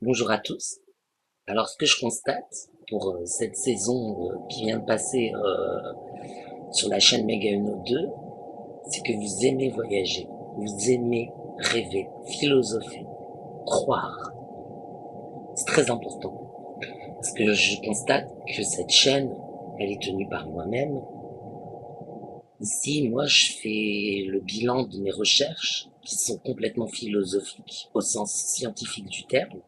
Bonjour à tous. Alors, ce que je constate pour cette saison qui vient de passer sur la chaîne Mega Uno 2, c'est que vous aimez voyager, vous aimez rêver, philosopher, croire. C'est très important. Parce que je constate que cette chaîne, elle est tenue par moi-même. Ici, moi, je fais le bilan de mes recherches qui sont complètement philosophiques au sens scientifique du terme.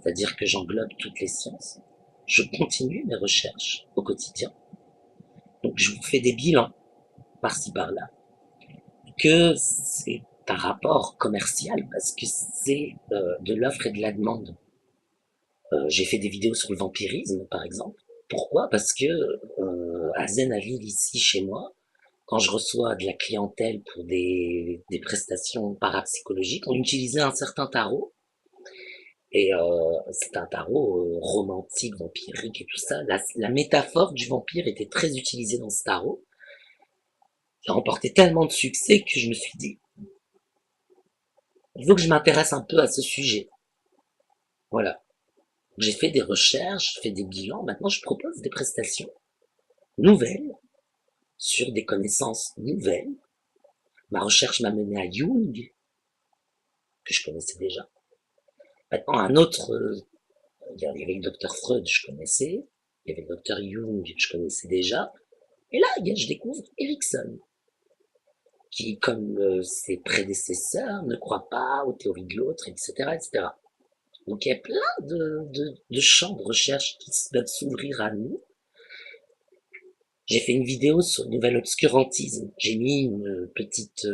C'est-à-dire que j'englobe toutes les sciences. Je continue mes recherches au quotidien. Donc je vous fais des bilans par-ci par-là. Que c'est un rapport commercial parce que c'est de l'offre et de la demande. J'ai fait des vidéos sur le vampirisme par exemple. Pourquoi? Parce que à Zenaville ici chez moi, quand je reçois de la clientèle pour des prestations parapsychologiques, on utilisait un certain tarot. Et c'est un tarot romantique, vampirique et tout ça. La métaphore du vampire était très utilisée dans ce tarot. J'ai remporté tellement de succès que je me suis dit, il faut que je m'intéresse un peu à ce sujet. Voilà. J'ai fait des recherches, j'ai fait des bilans. Maintenant, je propose des prestations nouvelles sur des connaissances nouvelles. Ma recherche m'a mené à Jung, que je connaissais déjà. Maintenant, un autre, il y avait le docteur Freud, je connaissais. Il y avait le docteur Jung, je connaissais déjà. Et là, je découvre Erickson, qui, comme ses prédécesseurs, ne croit pas aux théories de l'autre, etc., etc. Donc il y a plein de champs de recherche qui doivent s'ouvrir à nous. J'ai fait une vidéo sur le nouvel obscurantisme. J'ai mis une petite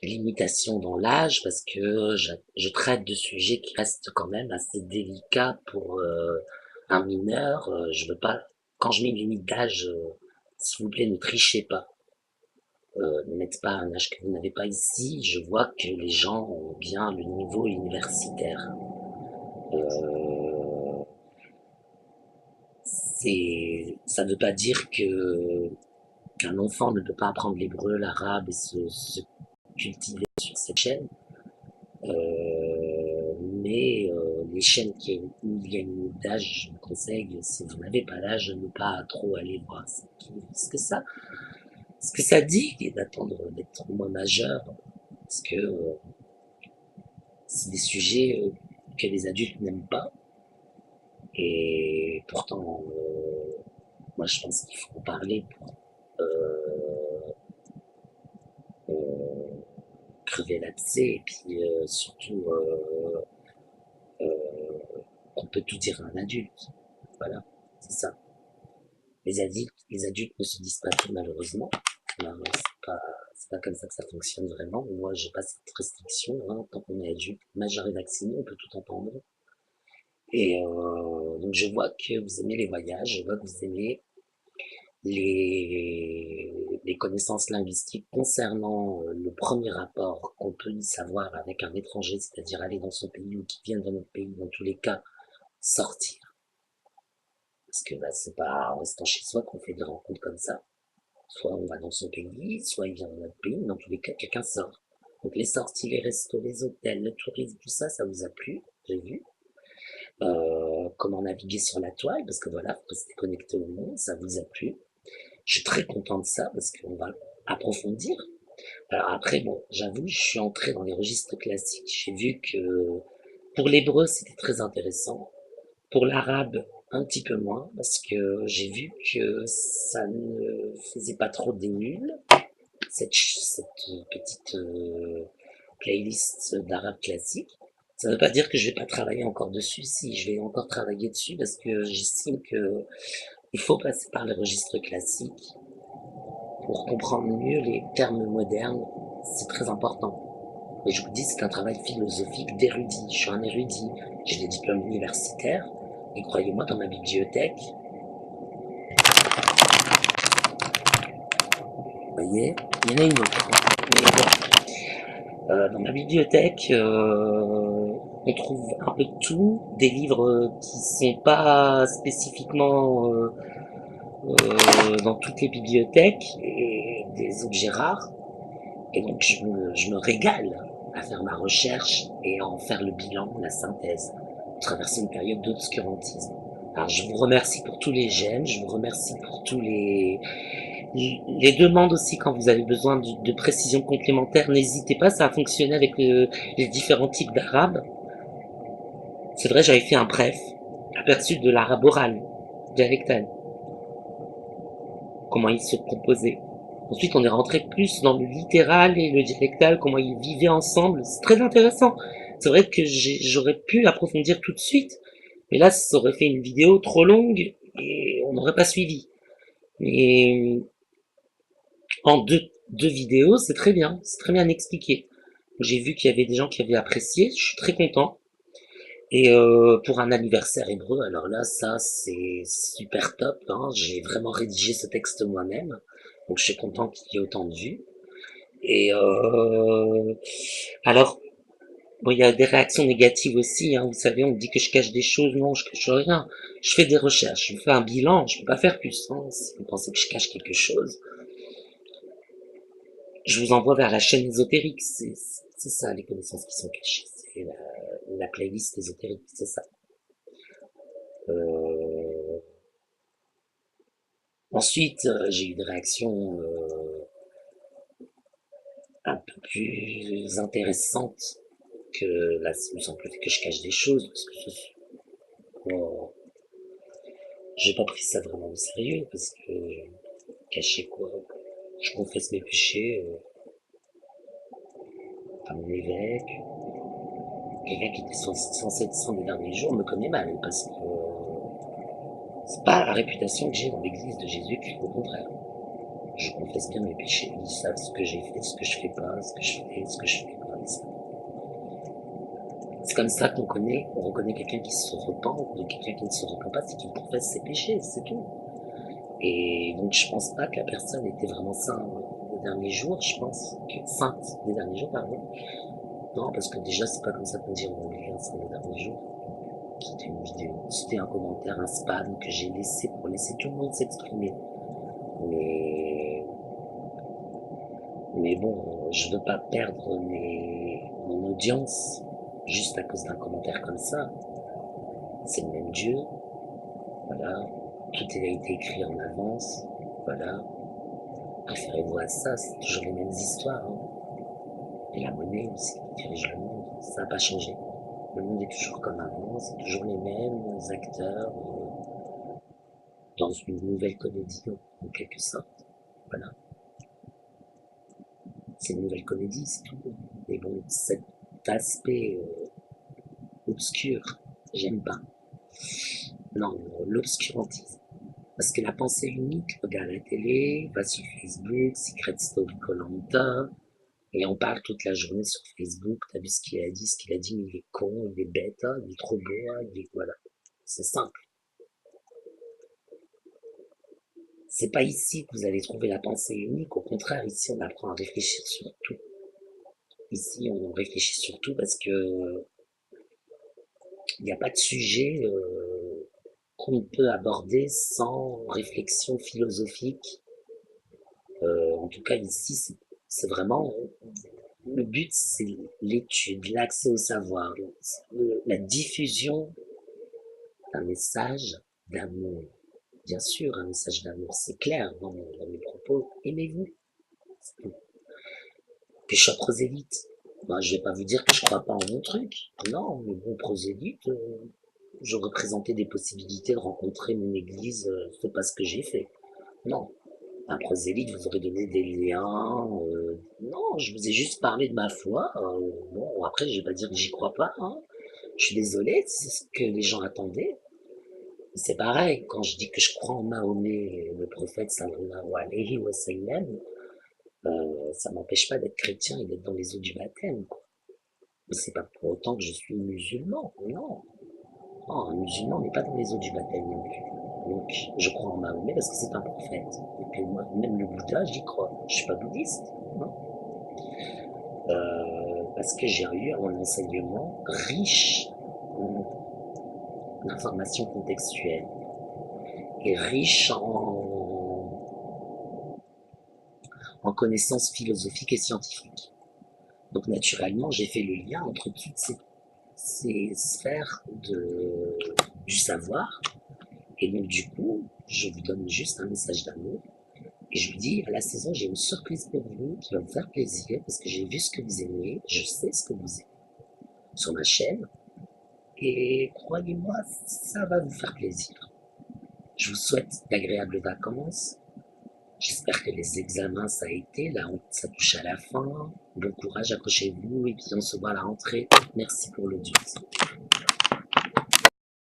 limitation dans l'âge parce que je traite de sujets qui restent quand même assez délicats pour un mineur. Je veux pas, quand je mets une limite d'âge, s'il vous plaît, ne trichez pas. Ne mettez pas un âge que vous n'avez pas ici. Je vois que les gens ont bien le niveau universitaire. Euh, ça ne veut pas dire que qu'un enfant ne peut pas apprendre l'hébreu, l'arabe et se cultiver sur cette chaîne. Mais les chaînes où il y a une limite d'âge, je vous conseille, si vous n'avez pas l'âge, de ne pas trop aller voir ce que ça dit et d'attendre d'être au moins majeur, parce que c'est des sujets que les adultes n'aiment pas. Et pourtant, moi je pense qu'il faut en parler pour euh, crever l'abcès et puis surtout on peut tout dire à un adulte. Voilà, c'est ça. Les adultes ne se disent pas tout malheureusement. Non, c'est pas comme ça que ça fonctionne vraiment. Moi, j'ai pas cette restriction. Hein. Tant qu'on est adulte, majeur et vacciné, on peut tout entendre. Et donc je vois que vous aimez les voyages, je vois que vous aimez les connaissances linguistiques concernant le premier rapport qu'on peut y savoir avec un étranger, c'est-à-dire aller dans son pays ou qui vient dans notre pays, dans tous les cas, sortir. Parce que bah, c'est pas en restant chez soi qu'on fait des rencontres comme ça. Soit on va dans son pays, soit il vient dans notre pays, dans tous les cas, quelqu'un sort. Donc les sorties, les restos, les hôtels, le tourisme, tout ça, ça vous a plu, j'ai vu. Comment naviguer sur la toile, parce que voilà, faut rester connecté au monde, ça vous a plu. Je suis très content de ça, parce qu'on va approfondir. Alors après, bon, j'avoue, je suis entré dans les registres classiques. J'ai vu que pour l'hébreu, c'était très intéressant. Pour l'arabe, un petit peu moins, parce que j'ai vu que ça ne faisait pas trop des nuls, cette petite playlist d'arabe classique. Ça ne veut pas dire que je vais pas travailler encore dessus, si, je vais encore travailler dessus, parce que j'estime que il faut passer par les registres classiques pour comprendre mieux les termes modernes, c'est très important. Et je vous dis, c'est un travail philosophique d'érudit. Je suis un érudit. J'ai des diplômes universitaires. Et croyez-moi, dans ma bibliothèque, vous voyez, il y en a une autre. Mais bon, dans ma bibliothèque, on trouve un peu de tout. Des livres qui sont pas spécifiquement dans toutes les bibliothèques et des objets rares. Et donc je me régale à faire ma recherche et à en faire le bilan, la synthèse, traverser une période d'obscurantisme. Alors je vous remercie pour tous les j'aime, je vous remercie pour tous les demandes aussi quand vous avez besoin de précisions complémentaires. N'hésitez pas, ça a fonctionné avec les différents types d'arabe. C'est vrai, j'avais fait un bref aperçu de l'arabe oral, dialectal, comment il se composait. Ensuite, on est rentré plus dans le littéral et le dialectal, comment ils vivaient ensemble. C'est très intéressant. C'est vrai que j'aurais pu approfondir tout de suite, mais là, ça aurait fait une vidéo trop longue et on n'aurait pas suivi. Mais en deux vidéos, c'est très bien expliqué. J'ai vu qu'il y avait des gens qui avaient apprécié, je suis très content. Et pour un anniversaire hébreu, alors là, ça c'est super top, hein. J'ai vraiment rédigé ce texte moi-même, donc je suis content qu'il y ait autant de vues. Et alors, bon, il y a des réactions négatives aussi, hein. Vous savez, on me dit que je cache des choses, non, je cache rien. Je fais des recherches, je fais un bilan, je peux pas faire plus, hein. Si vous pensez que je cache quelque chose, je vous envoie vers la chaîne ésotérique, c'est ça les connaissances qui sont cachées, c'est la playlist ésotérique, c'est ça. Euh, Ensuite, j'ai eu des réactions un peu plus intéressantes que là, il me semble que je cache des choses, parce que bon, j'ai pas pris ça vraiment au sérieux, parce que cacher quoi? Je confesse mes péchés à mon évêque. Quelqu'un qui était censé être saint des derniers jours me connaît mal, parce que c'est pas la réputation que j'ai dans l'église de Jésus-Christ, au contraire. Je confesse bien mes péchés, ils savent ce que j'ai fait, ce que je fais pas, ce que je fais, ce que je fais pas. C'est comme ça qu'on reconnaît quelqu'un qui se repent, de quelqu'un qui ne se repent pas, c'est qu'il confesse ses péchés, c'est tout. Et donc je pense pas que la personne était vraiment sainte des derniers jours, je pense que sainte des derniers jours, pardon. Non, parce que déjà c'est pas comme ça qu'on dit en anglais, hein, sainte des derniers jours. C'était une vidéo, c'était un commentaire, un spam que j'ai laissé pour laisser tout le monde s'exprimer. Mais, mais bon, je veux pas perdre mon audience juste à cause d'un commentaire comme ça. C'est le même Dieu, voilà. Tout a été écrit en avance, voilà. Préférez-vous à ça, c'est toujours les mêmes histoires, hein. Et la monnaie aussi qui dirige le monde, ça n'a pas changé. Le monde est toujours comme avant, c'est toujours les mêmes acteurs dans une nouvelle comédie, en quelque sorte. Voilà. C'est une nouvelle comédie, c'est tout. Mais bon, cet aspect obscur, j'aime pas. Non, l'obscurantisme. Parce que la pensée unique, regarde la télé, va sur Facebook, Secret Story Colanta, et on parle toute la journée sur Facebook, t'as vu ce qu'il a dit, mais il est con, il est bête, hein, il est trop beau, hein, il est, voilà. C'est simple. C'est pas ici que vous allez trouver la pensée unique, au contraire, ici on apprend à réfléchir sur tout. Ici on réfléchit sur tout parce que il n'y a pas de sujet qu'on peut aborder sans réflexion philosophique. En tout cas ici, c'est vraiment le but, c'est l'étude, l'accès au savoir, la diffusion d'un message d'amour. Bien sûr, un message d'amour, c'est clair dans mes propos. Aimez-vous. Pécheur prosélyte. Ben, je vais pas vous dire que je crois pas en mon truc. Non, mais bon, prosélyte, je représentais des possibilités de rencontrer mon église, c'est pas ce que j'ai fait. Non. Un prosélyte vous aurait donné des liens. Non, je vous ai juste parlé de ma foi. Bon, après, je vais pas dire que j'y crois pas, hein. Je suis désolé, c'est ce que les gens attendaient. C'est pareil, quand je dis que je crois en Mahomet, le prophète sallallahu alayhi wa sallam, ça m'empêche pas d'être chrétien et d'être dans les eaux du baptême, quoi. Mais c'est pas pour autant que je suis musulman, non. Non, un musulman n'est pas dans les eaux du baptême non plus. Donc, je crois en Mahomet parce que c'est un prophète. Et puis moi, même le Bouddha, j'y crois. Je suis pas bouddhiste, non. Parce que j'ai eu un enseignement riche en informations contextuelles et riche en connaissances philosophiques et scientifiques. Donc naturellement, j'ai fait le lien entre toutes ces sphères du savoir. Et donc du coup, je vous donne juste un message d'amour. Et je vous dis, à la saison, j'ai une surprise pour vous qui va vous faire plaisir parce que j'ai vu ce que vous aimez, je sais ce que vous aimez sur ma chaîne. Et croyez-moi, ça va vous faire plaisir. Je vous souhaite d'agréables vacances. J'espère que les examens, ça a été. Là, ça touche à la fin. Bon courage, accrochez-vous et puis on se voit à la rentrée. Merci pour l'audience.